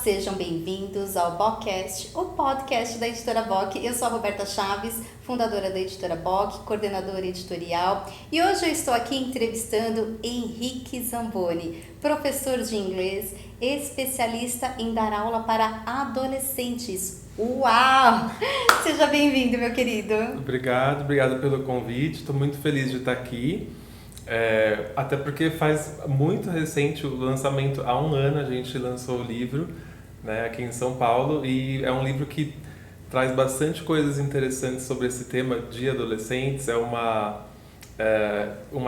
sejam bem-vindos ao BOCcast, o podcast da Editora BOC. Eu sou a Roberta Chaves, fundadora da Editora BOC, coordenadora editorial, e hoje eu estou aqui entrevistando Henrique Zamboni, professor de inglês, especialista em dar aula para adolescentes. Uau! Seja bem-vindo, meu querido. Obrigado pelo convite, estou muito feliz de estar aqui. Até porque faz muito recente o lançamento, há um ano a gente lançou o livro, né, aqui em São Paulo, e é um livro que traz bastante coisas interessantes sobre esse tema de adolescentes. É uma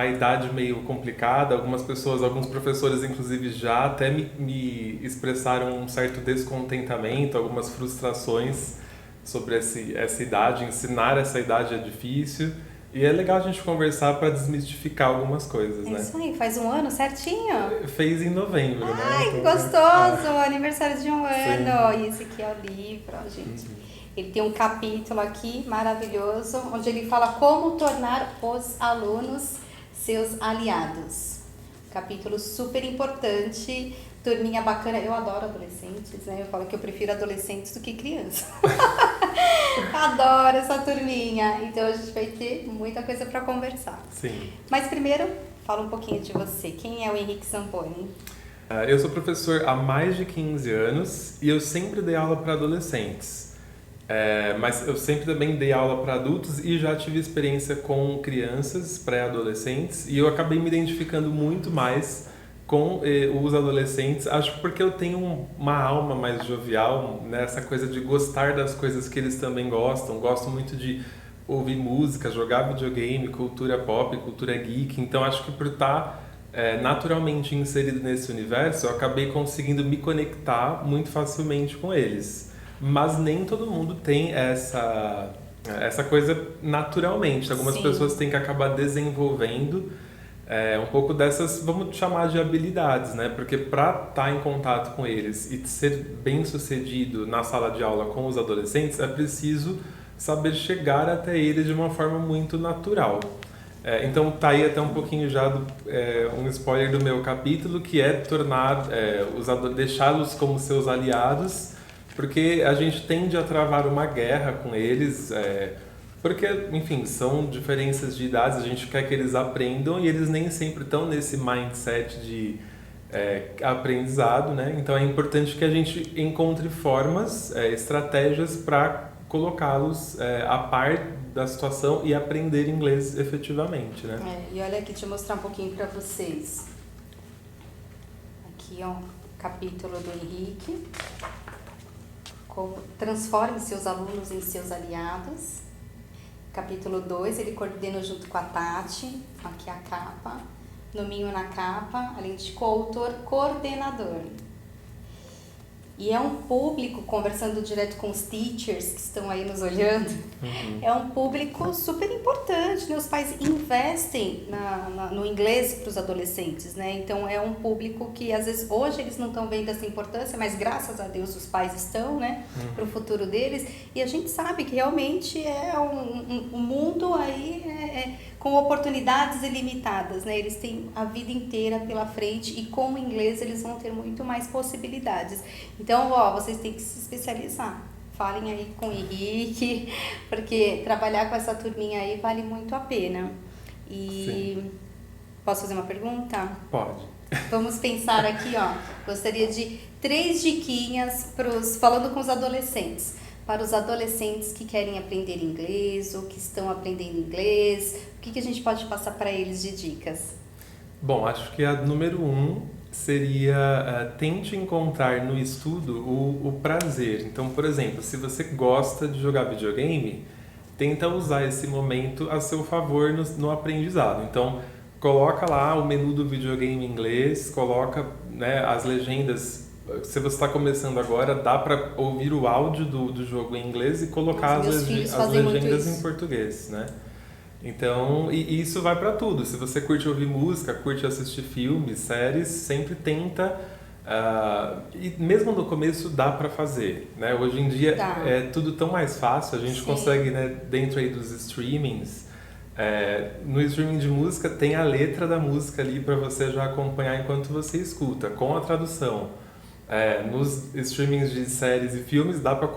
idade meio complicada, alguns professores inclusive já até me expressaram um certo descontentamento, algumas frustrações sobre essa idade. Ensinar essa idade é difícil. E é legal a gente conversar para desmistificar algumas coisas, né? Isso aí, faz um ano certinho? Fez em novembro, né? Ai, que gostoso! Aniversário de um ano! E esse aqui é o livro, ó, gente. Ele tem um capítulo aqui maravilhoso, onde ele fala como tornar os alunos seus aliados. Capítulo super importante, turminha bacana. Eu adoro adolescentes, né? Eu falo que eu prefiro adolescentes do que crianças. Adoro essa turminha. Então a gente vai ter muita coisa para conversar. Sim. Mas primeiro, fala um pouquinho de você. Quem é o Henrique Zamboni? Eu sou professor há mais de 15 anos e eu sempre dei aula para adolescentes. Mas eu sempre também dei aula para adultos e já tive experiência com crianças, pré-adolescentes, e eu acabei me identificando muito mais com os adolescentes, acho que porque eu tenho uma alma mais jovial, né? Essa coisa de gostar das coisas que eles também gostam. Gosto muito de ouvir música, jogar videogame, cultura pop, cultura geek. Então acho que por estar naturalmente inserido nesse universo, eu acabei conseguindo me conectar muito facilmente com eles. Mas nem todo mundo tem essa coisa naturalmente. Algumas Sim. pessoas têm que acabar desenvolvendo um pouco dessas, vamos chamar de habilidades, né? Porque para estar em contato com eles e ser bem sucedido na sala de aula com os adolescentes, é preciso saber chegar até eles de uma forma muito natural. Então tá aí até um pouquinho já um spoiler do meu capítulo, que é tornar, deixá-los como seus aliados, porque a gente tende a travar uma guerra com eles, porque, enfim, são diferenças de idades, a gente quer que eles aprendam e eles nem sempre estão nesse mindset de aprendizado, né? Então é importante que a gente encontre formas, estratégias para colocá-los a par da situação e aprender inglês efetivamente, né? E olha aqui, deixa eu mostrar um pouquinho para vocês. Aqui, ó, capítulo do Henrique. Como transforme seus alunos em seus aliados. Capítulo 2, ele coordena junto com a Tati, aqui a capa, nominho na capa, além de coautor, coordenador. E é um público, conversando direto com os teachers que estão aí nos olhando, é um público super importante, né? Os pais investem no inglês para os adolescentes, né? Então é um público que às vezes hoje eles não estão vendo essa importância, mas graças a Deus os pais estão, né? Para o futuro deles. E a gente sabe que realmente é um mundo aí com oportunidades ilimitadas, né? Eles têm a vida inteira pela frente e com o inglês eles vão ter muito mais possibilidades. Então, vocês têm que se especializar. Falem aí com o Henrique, porque trabalhar com essa turminha aí vale muito a pena. E Sim. Posso fazer uma pergunta? Pode. Vamos pensar aqui, gostaria de 3 diquinhas falando com os adolescentes. Para os adolescentes que querem aprender inglês ou que estão aprendendo inglês, o que a gente pode passar para eles de dicas? Bom, acho que a número 1 seria tente encontrar no estudo o prazer. Então, por exemplo, se você gosta de jogar videogame, tenta usar esse momento a seu favor no aprendizado. Então, coloca lá o menu do videogame em inglês, coloca, né, as legendas. Se você está começando agora, dá para ouvir o áudio do jogo em inglês e colocar as legendas em português, né? Então, e isso vai para tudo. Se você curte ouvir música, curte assistir filmes, séries, sempre tenta. E mesmo no começo dá para fazer, né? Hoje em dia é tudo tão mais fácil, a gente consegue, né, dentro aí dos streamings. No streaming de música tem a letra da música ali para você já acompanhar enquanto você escuta, com a tradução. Nos streamings de séries e filmes dá para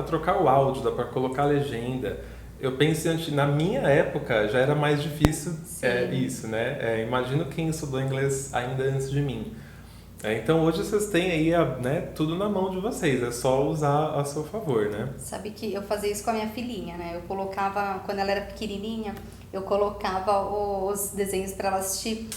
trocar o áudio, dá para colocar a legenda. Eu penso na minha época já era mais difícil isso, né? Imagino quem estudou inglês ainda antes de mim. Então hoje vocês têm aí tudo na mão de vocês, é só usar a seu favor, né? Sabe que eu fazia isso com a minha filhinha, né? Eu colocava, quando ela era pequenininha, eu colocava os desenhos para ela assistir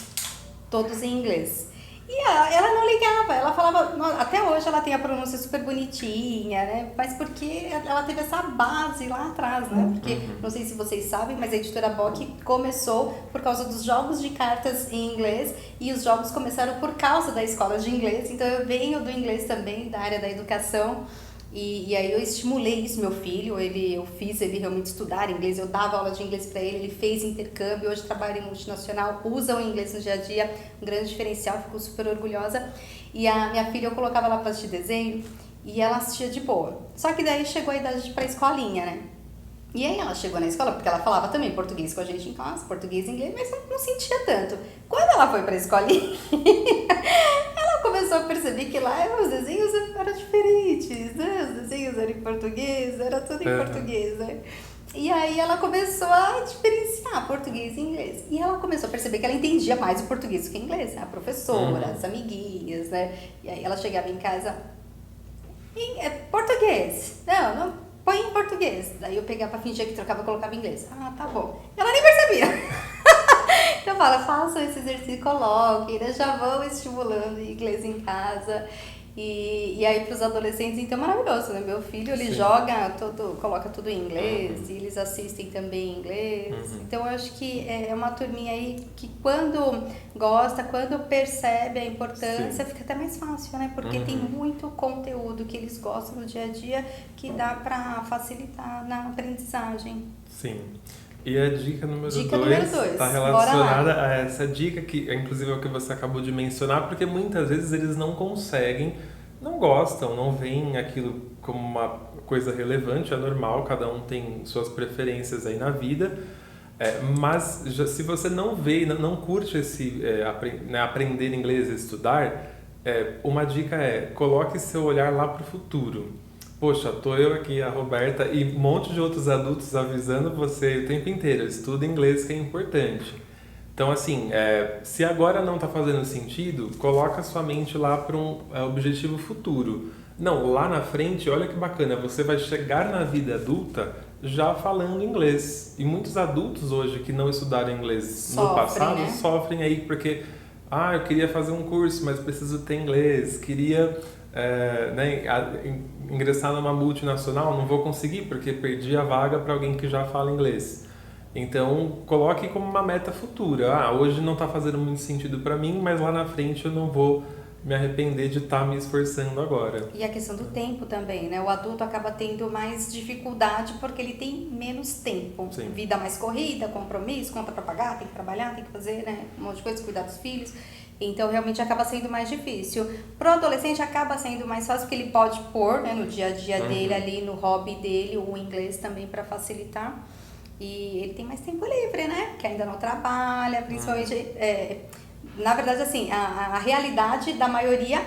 todos em inglês. E ela não ligava, ela falava, até hoje ela tem a pronúncia super bonitinha, né? Mas porque ela teve essa base lá atrás, né? Porque, não sei se vocês sabem, mas a editora Bock começou por causa dos jogos de cartas em inglês, e os jogos começaram por causa da escola de inglês, então eu venho do inglês também, da área da educação. E aí eu estimulei isso, meu filho, eu fiz ele realmente estudar inglês, eu dava aula de inglês para ele fez intercâmbio, hoje trabalha em multinacional, usa o inglês no dia a dia, um grande diferencial, fico super orgulhosa. E a minha filha eu colocava ela para assistir desenho e ela assistia de boa. Só que daí chegou a idade de ir pra escolinha, né? E aí ela chegou na escola, porque ela falava também português com a gente em casa, português e inglês, mas não sentia tanto. Quando ela foi pra escolinha, ela começou a perceber que lá os desenhos eram diferentes, né? Os desenhos eram em português, era tudo em português, né? E aí ela começou a diferenciar português e inglês. E ela começou a perceber que ela entendia mais o português do que o inglês, né? A professora, as amiguinhas, né? E aí ela chegava em casa, português, não, põe em português. Daí eu pegava pra fingir que trocava e colocava em inglês. Ah, tá bom. Ela nem percebia. Então fala, façam esse exercício, coloquem, né? Já vão estimulando inglês em casa. E aí pros adolescentes, então, é maravilhoso, né? Meu filho, ele joga coloca tudo em inglês, e eles assistem também em inglês. Então eu acho que é uma turminha aí que quando gosta, quando percebe a importância, fica até mais fácil, né? Porque tem muito conteúdo que eles gostam no dia a dia que dá pra facilitar na aprendizagem. Sim. E a dica número 2 está relacionada a essa dica que, inclusive, é o que você acabou de mencionar, porque muitas vezes eles não conseguem, não gostam, não veem aquilo como uma coisa relevante, é normal, cada um tem suas preferências aí na vida, mas se você não vê, não curte aprender inglês, estudar, uma dica coloque seu olhar lá para o futuro. Poxa, tô eu aqui, a Roberta, e um monte de outros adultos avisando você o tempo inteiro, estuda inglês que é importante. Então, assim, se agora não está fazendo sentido, coloca sua mente lá para um objetivo futuro. Não, lá na frente, olha que bacana, você vai chegar na vida adulta já falando inglês. E muitos adultos hoje que não estudaram inglês no passado sofrem aí porque, eu queria fazer um curso, mas preciso ter inglês, queria... ingressar numa multinacional, não vou conseguir porque perdi a vaga para alguém que já fala inglês. Então, coloque como uma meta futura. Hoje não está fazendo muito sentido para mim, mas lá na frente eu não vou me arrepender de estar me esforçando agora. E a questão do tempo também, né? O adulto acaba tendo mais dificuldade porque ele tem menos tempo. Sim. Vida mais corrida, compromisso, conta para pagar, tem que trabalhar, tem que fazer, né? Um monte de coisa, cuidar dos filhos. Então, realmente acaba sendo mais difícil. Pro adolescente acaba sendo mais fácil porque ele pode pôr, né, no dia a dia dele ali, no hobby dele, o inglês também para facilitar. E ele tem mais tempo livre, né? Que ainda não trabalha, principalmente... na verdade, assim, a realidade da maioria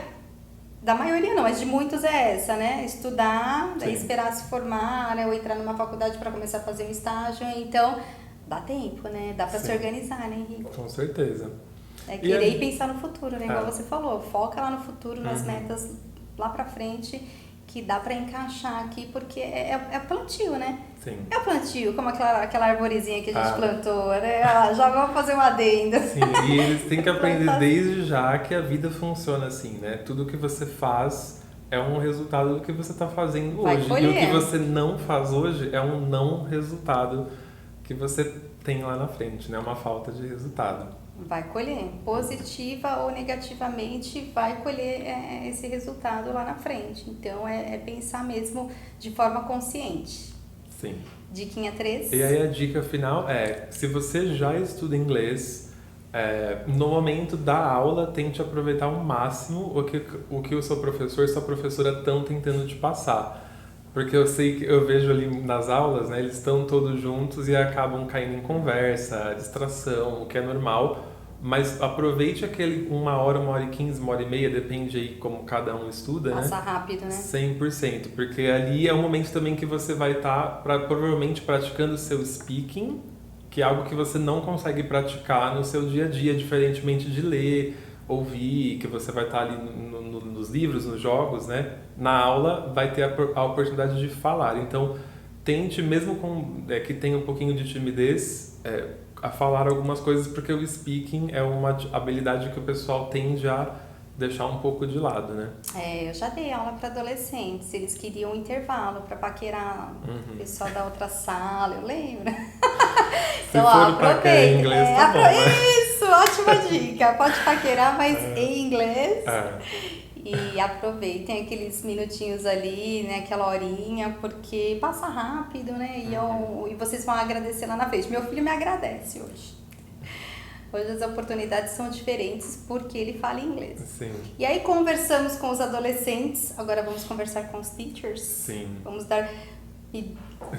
não, mas de muitos é essa, né? Estudar, daí esperar se formar, né? Ou entrar numa faculdade para começar a fazer um estágio. Então, dá tempo, né? Dá para se organizar, né, Henrique? Com certeza. Querer e pensar no futuro, né? Igual você falou, foca lá no futuro, nas metas lá pra frente, que dá pra encaixar aqui, porque é plantio, né? Sim. É o plantio, como aquela arvorezinha que a gente plantou, né? Já vamos fazer um adendo. Sim, e eles têm que aprender desde já que a vida funciona assim, né? Tudo que você faz é um resultado do que você está fazendo hoje. E o que você não faz hoje é um não resultado que você tem lá na frente, né? Uma falta de resultado. Vai colher, positiva ou negativamente, vai colher esse resultado lá na frente. Então, é pensar mesmo de forma consciente. Sim. Diquinha 3. E aí a dica final se você já estuda inglês, no momento da aula, tente aproveitar ao máximo o que o seu professor e sua professora estão tentando te passar. Porque eu vejo ali nas aulas, né, eles estão todos juntos e acabam caindo em conversa, distração, o que é normal. mas aproveite aquele 1 hora, 1 hora e 15, 1 hora e meia, depende aí como cada um estuda, Passa né? rápido, né? 100%, porque ali é um momento também que você vai estar provavelmente praticando o seu speaking, que é algo que você não consegue praticar no seu dia a dia, diferentemente de ler, ouvir, que você vai estar ali nos livros, nos jogos, né? Na aula vai ter a oportunidade de falar. Então, tente, mesmo que tenha um pouquinho de timidez, a falar algumas coisas, porque o speaking é uma habilidade que o pessoal tende a deixar um pouco de lado, né? Eu já dei aula para adolescentes, eles queriam um intervalo para paquerar o pessoal da outra sala, eu lembro. Se for paquerar em inglês, tá bom, né? Isso, ótima dica. Pode paquerar, mas em inglês. E aproveitem aqueles minutinhos ali, né? Aquela horinha, porque passa rápido, né? E vocês vão agradecer lá na frente. Meu filho me agradece hoje. Hoje as oportunidades são diferentes porque ele fala inglês. Sim. E aí conversamos com os adolescentes, agora vamos conversar com os teachers. Sim. Vamos dar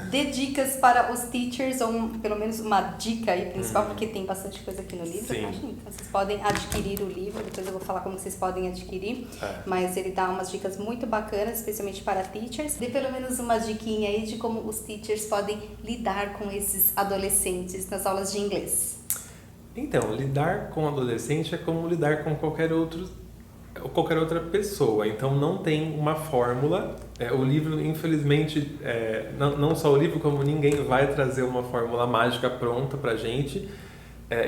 dê dicas para os teachers, ou pelo menos uma dica aí principal, porque tem bastante coisa aqui no livro, tá, gente? Então, vocês podem adquirir o livro, depois eu vou falar como vocês podem adquirir, mas ele dá umas dicas muito bacanas, especialmente para teachers. Dê pelo menos uma diquinha aí de como os teachers podem lidar com esses adolescentes nas aulas de inglês. Então, lidar com adolescente é como lidar com qualquer outra pessoa. Então, não tem uma fórmula. O livro, infelizmente, não só o livro, como ninguém vai trazer uma fórmula mágica pronta pra gente.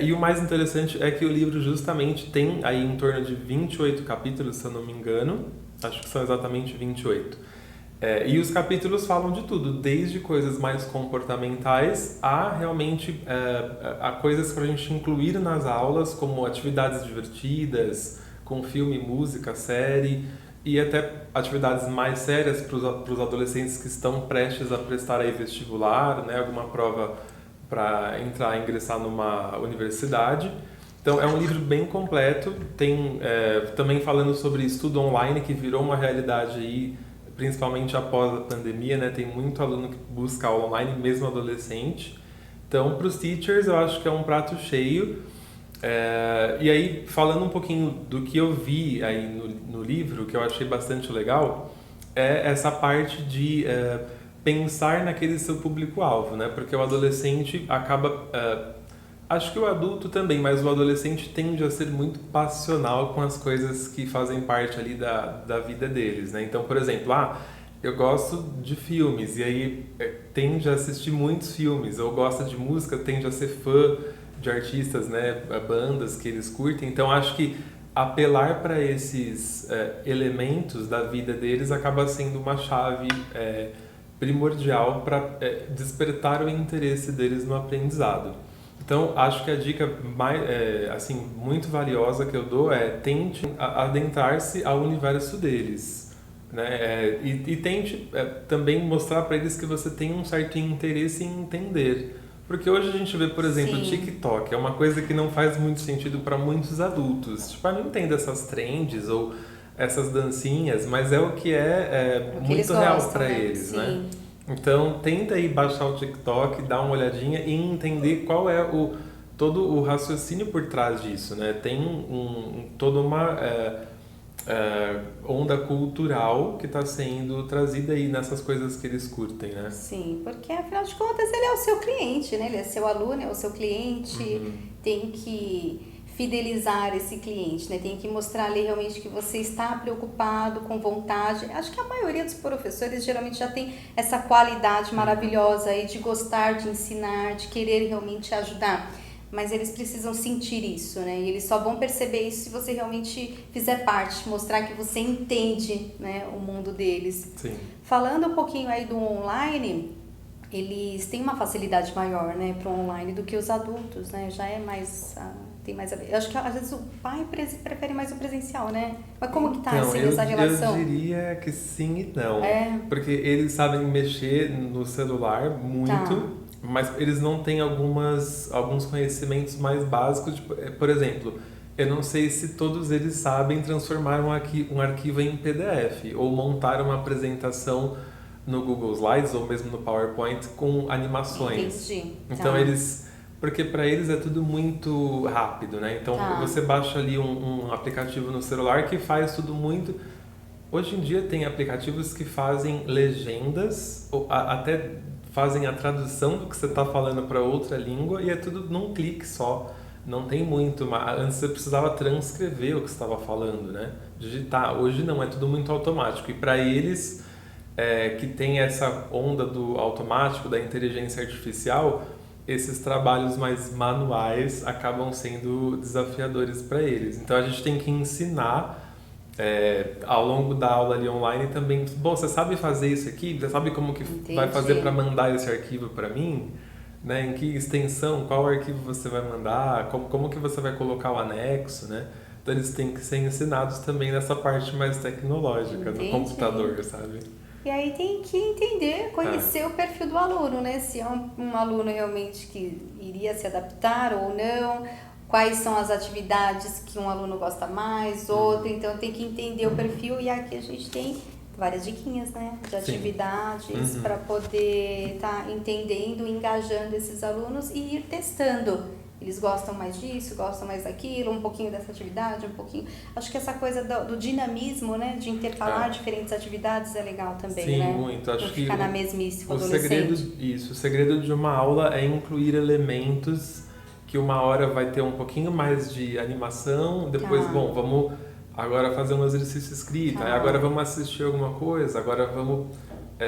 E o mais interessante é que o livro justamente tem aí em torno de 28 capítulos, se eu não me engano. Acho que são exatamente 28. E os capítulos falam de tudo, desde coisas mais comportamentais a realmente a coisas para a gente incluir nas aulas, como atividades divertidas, com filme, música, série, e até atividades mais sérias para os adolescentes que estão prestes a prestar aí vestibular, né, alguma prova para ingressar numa universidade. Então é um livro bem completo, tem também falando sobre estudo online, que virou uma realidade aí, principalmente após a pandemia, né? Tem muito aluno que busca aula online, mesmo adolescente. Então, para os teachers, eu acho que é um prato cheio. E aí, falando um pouquinho do que eu vi aí no livro, que eu achei bastante legal, é essa parte de pensar naquele seu público-alvo, né? Porque o adolescente acaba... acho que o adulto também, mas o adolescente tende a ser muito passional com as coisas que fazem parte ali da vida deles, né? Então, por exemplo, eu gosto de filmes, e aí tende a assistir muitos filmes, ou gosta de música, tende a ser fã de artistas, né? Bandas que eles curtem. Então, acho que apelar para esses elementos da vida deles acaba sendo uma chave primordial para despertar o interesse deles no aprendizado. Então, acho que a dica muito valiosa que eu dou é tente adentrar-se ao universo deles, né? E tente também mostrar para eles que você tem um certo interesse em entender. Porque hoje a gente vê, por exemplo, o TikTok, é uma coisa que não faz muito sentido para muitos adultos. Tipo, eu não entendo essas trends ou essas dancinhas, mas é o que é muito real para eles, né? Então, tenta aí baixar o TikTok, dar uma olhadinha e entender qual é todo o raciocínio por trás disso, né? Tem toda uma onda cultural que está sendo trazida aí nessas coisas que eles curtem, né? Sim, porque afinal de contas ele é o seu cliente, né? Ele é seu aluno, é o seu cliente, tem que fidelizar esse cliente, né? Tem que mostrar ali realmente que você está preocupado, com vontade. Acho que a maioria dos professores geralmente já tem essa qualidade maravilhosa aí de gostar de ensinar, de querer realmente ajudar. Mas eles precisam sentir isso, né? E eles só vão perceber isso se você realmente fizer parte, mostrar que você entende, né, o mundo deles. Sim. Falando um pouquinho aí do online, eles têm uma facilidade maior, né, para o online do que os adultos, né? Já é mais... tem mais a ver. Eu acho que às vezes o pai prefere mais o presencial, né? Mas como que tá assim, essa relação? Eu diria que sim e não. Porque eles sabem mexer no celular muito, mas eles não têm alguns conhecimentos mais básicos. Tipo, por exemplo, eu não sei se todos eles sabem transformar um arquivo em PDF ou montar uma apresentação no Google Slides ou mesmo no PowerPoint com animações. Entendi. Então eles porque para eles é tudo muito rápido, né? Então Tá. você baixa ali um aplicativo no celular que faz tudo muito. Hoje em dia tem aplicativos que fazem legendas, ou até fazem a tradução do que você está falando para outra língua e é tudo num clique só. Não tem muito, mas antes você precisava transcrever o que você estava falando, né? Digitar. Hoje não, é tudo muito automático. E para eles que tem essa onda do automático, da inteligência artificial, esses trabalhos mais manuais acabam sendo desafiadores para eles. Então a gente tem que ensinar ao longo da aula ali online também. Bom, você sabe fazer isso aqui? Você sabe como que Entendi. vai fazer para mandar esse arquivo para mim? Né? Em que extensão, qual arquivo você vai mandar? Como que você vai colocar o anexo, né? Então eles têm que ser ensinados também nessa parte mais tecnológica do computador, sabe? E aí tem que entender, conhecer o perfil do aluno, né? Se é um aluno realmente que iria se adaptar ou não, quais são as atividades que um aluno gosta mais, outro, então tem que entender o perfil e aqui a gente tem várias diquinhas, né? De atividades para poder estar entendendo, engajando esses alunos e ir testando. Eles gostam mais disso, gostam mais daquilo, um pouquinho dessa atividade, um pouquinho... Acho que essa coisa do dinamismo, né? De intercalar diferentes atividades é legal também, sim, né? Sim, muito. Acho não que ficar na mesmice com o adolescente. O segredo de uma aula é incluir elementos que uma hora vai ter um pouquinho mais de animação, depois, bom, vamos agora fazer um exercício escrito, aí agora vamos assistir alguma coisa, agora vamos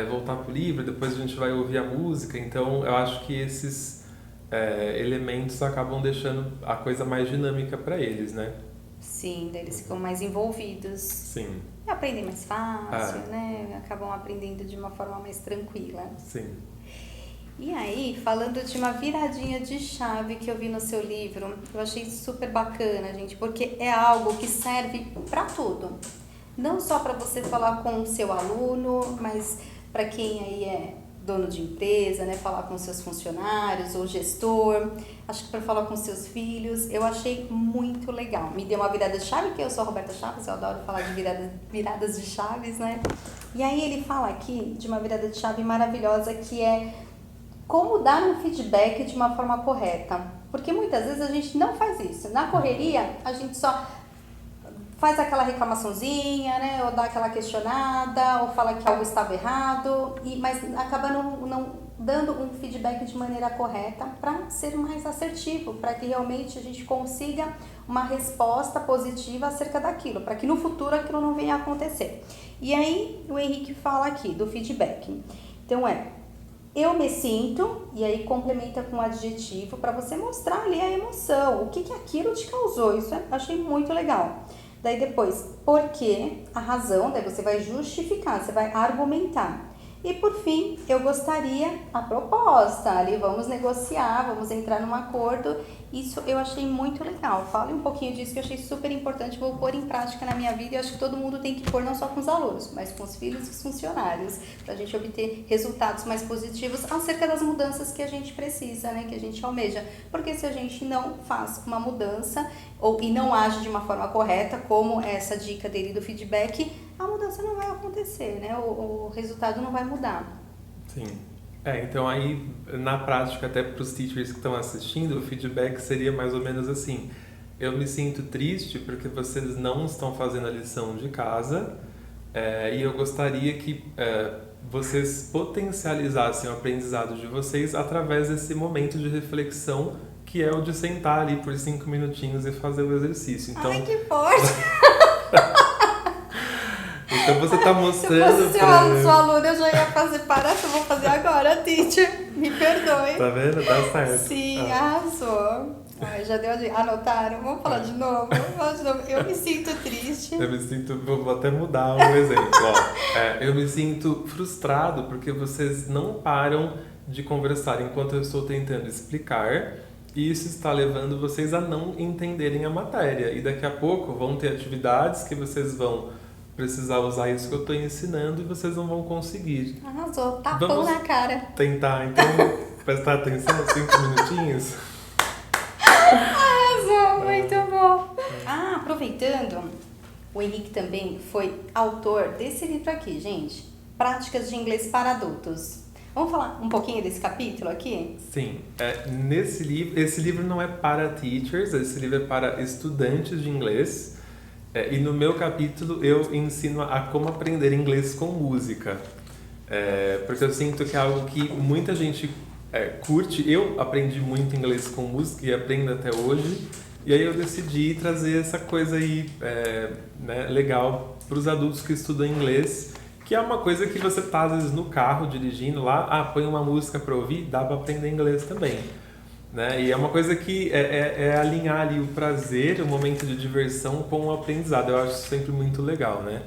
voltar pro livro, depois a gente vai ouvir a música. Então, eu acho que esses... elementos acabam deixando a coisa mais dinâmica para eles, né? Sim, daí eles ficam mais envolvidos. Sim. E aprendem mais fácil, né? Acabam aprendendo de uma forma mais tranquila. Sim. E aí, falando de uma viradinha de chave que eu vi no seu livro, eu achei super bacana, gente, porque é algo que serve para tudo. Não só para você falar com o seu aluno, mas para quem aí é dono de empresa, né, falar com seus funcionários ou gestor, acho que para falar com seus filhos, eu achei muito legal. Me deu uma virada de chave, que eu sou a Roberta Chaves, eu adoro falar de viradas de chaves, né? E aí ele fala aqui de uma virada de chave maravilhosa que é como dar um feedback de uma forma correta. Porque muitas vezes a gente não faz isso. Na correria, a gente só faz aquela reclamaçãozinha, né? Ou dá aquela questionada, ou fala que algo estava errado, mas acaba não dando um feedback de maneira correta para ser mais assertivo, para que realmente a gente consiga uma resposta positiva acerca daquilo, para que no futuro aquilo não venha a acontecer. E aí o Henrique fala aqui do feedback. Então eu me sinto, e aí complementa com um adjetivo para você mostrar ali a emoção, o que aquilo te causou. Isso eu achei muito legal. Daí depois, por quê? A razão, daí você vai justificar, você vai argumentar. E por fim, eu gostaria a proposta, ali vamos negociar, vamos entrar num acordo. Isso eu achei muito legal. Fale um pouquinho disso que eu achei super importante, vou pôr em prática na minha vida e acho que todo mundo tem que pôr não só com os alunos, mas com os filhos e os funcionários, para a gente obter resultados mais positivos acerca das mudanças que a gente precisa, né, que a gente almeja. Porque se a gente não faz uma mudança e não age de uma forma correta, como essa dica dele do feedback, a mudança não vai acontecer, né? O resultado não vai mudar. Sim. Então aí, na prática, até para os teachers que estão assistindo, o feedback seria mais ou menos assim: eu me sinto triste porque vocês não estão fazendo a lição de casa e eu gostaria que vocês potencializassem o aprendizado de vocês através desse momento de reflexão que é o de sentar ali por 5 minutinhos e fazer o exercício. Então, ai, que forte! Então você está mostrando... Se eu fosse sua aluna, eu já ia fazer, eu vou fazer agora, teacher. Me perdoe. Tá vendo? Dá certo. Sim, arrasou. Ai, já deu de... Anotaram? Vamos falar de novo? Vamos falar de novo. Eu me sinto triste. Vou até mudar um exemplo. Eu me sinto frustrado porque vocês não param de conversar enquanto eu estou tentando explicar. E isso está levando vocês a não entenderem a matéria. E daqui a pouco vão ter atividades que vocês vão precisar usar isso que eu estou ensinando e vocês não vão conseguir. Arrasou, tapão na cara. Tentar, então, prestar atenção 5 minutinhos. Arrasou, muito bom. Aproveitando, o Henrique também foi autor desse livro aqui, gente. Práticas de Inglês para Adultos. Vamos falar um pouquinho desse capítulo aqui? Sim, esse livro não é para teachers, esse livro é para estudantes de inglês. E no meu capítulo eu ensino a como aprender inglês com música. Porque eu sinto que é algo que muita gente curte. Eu aprendi muito inglês com música e aprendo até hoje. E aí eu decidi trazer essa coisa aí né, legal para os adultos que estudam inglês, que é uma coisa que você tá às vezes no carro dirigindo lá, põe uma música para ouvir, dá para aprender inglês também. Né? E é uma coisa que é alinhar ali o prazer, o momento de diversão com o aprendizado. Eu acho sempre muito legal, né?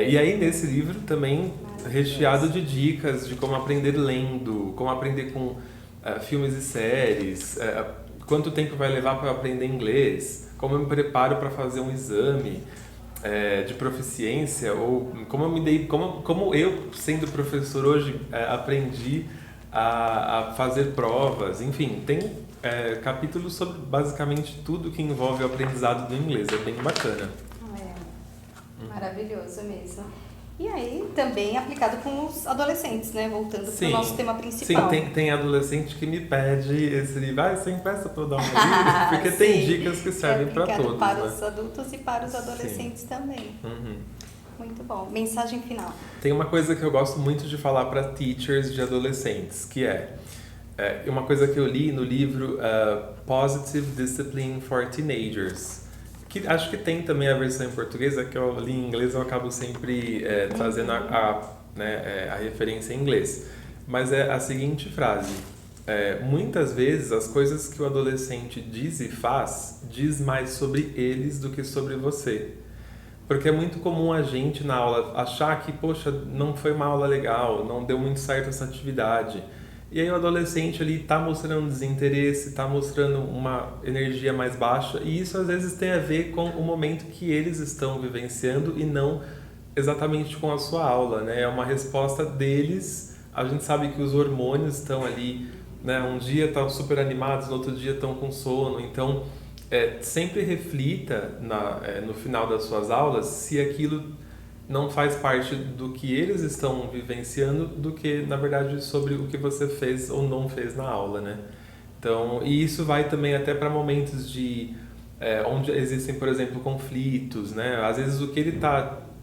E aí nesse livro também recheado de dicas de como aprender lendo, como aprender com filmes e séries, quanto tempo vai levar para aprender inglês, como eu me preparo para fazer um exame de proficiência, ou como eu, sendo professor hoje, aprendi a fazer provas. Enfim, tem capítulos sobre basicamente tudo que envolve o aprendizado do inglês. É bem bacana. Maravilhoso mesmo. E aí, também aplicado com os adolescentes, né? Voltando para o nosso tema principal. Sim, tem adolescente que me pede esse livro. Você empresta para eu dar uma lida? Porque tem dicas que servem para todos. Para os adultos e para os adolescentes também. Uhum. Muito bom. Mensagem final. Tem uma coisa que eu gosto muito de falar para teachers de adolescentes, que é uma coisa que eu li no livro Positive Discipline for Teenagers. Que acho que tem também a versão em português, que eu li em inglês, eu acabo sempre trazendo a referência em inglês. Mas é a seguinte frase: muitas vezes as coisas que o adolescente diz e faz diz mais sobre eles do que sobre você. Porque é muito comum a gente na aula achar que, poxa, não foi uma aula legal, não deu muito certo essa atividade. E aí o adolescente ali está mostrando desinteresse, está mostrando uma energia mais baixa, e isso às vezes tem a ver com o momento que eles estão vivenciando e não exatamente com a sua aula, né? É uma resposta deles. A gente sabe que os hormônios estão ali, né? Um dia estão super animados, no outro dia estão com sono. Então, sempre reflita no final das suas aulas se aquilo não faz parte do que eles estão vivenciando, do que, na verdade, sobre o que você fez ou não fez na aula, né? Então, e isso vai também até para momentos onde existem, por exemplo, conflitos, né? Às vezes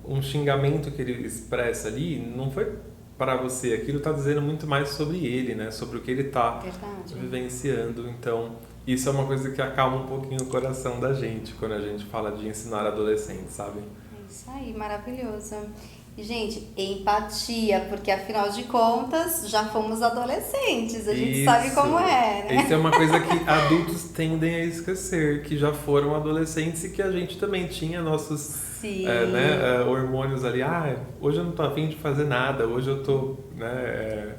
um xingamento que ele expressa ali não foi para você, aquilo está dizendo muito mais sobre ele, né? Sobre o que ele está vivenciando. Então, isso é uma coisa que acalma um pouquinho o coração da gente quando a gente fala de ensinar adolescentes, sabe? Isso aí, maravilhoso. E, gente, empatia, porque afinal de contas já fomos adolescentes, a gente sabe como é, né? Isso é uma coisa que adultos tendem a esquecer, que já foram adolescentes e que a gente também tinha nossos hormônios ali. Hoje eu não tô a fim de fazer nada, hoje eu tô, né?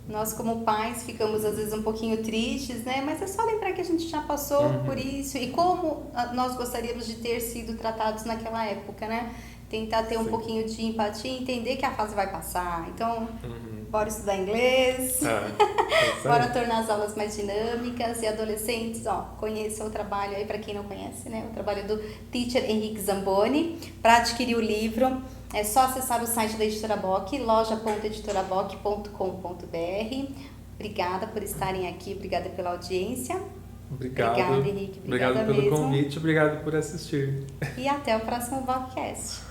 Nós, como pais, ficamos às vezes um pouquinho tristes, né? Mas é só lembrar que a gente já passou por isso e como nós gostaríamos de ter sido tratados naquela época, né? Tentar ter um pouquinho de empatia e entender que a fase vai passar. Então, bora estudar inglês, bora tornar as aulas mais dinâmicas. E adolescentes, conheçam o trabalho aí, para quem não conhece, né? O trabalho do Teacher Henrique Zamboni. Para adquirir o livro, é só acessar o site da Editora Bock, loja.editorabock.com.br. Obrigada por estarem aqui, obrigada pela audiência. Obrigado, Henrique. Obrigado pelo mesmo. convite, obrigado por assistir. E até o próximo Bockcast.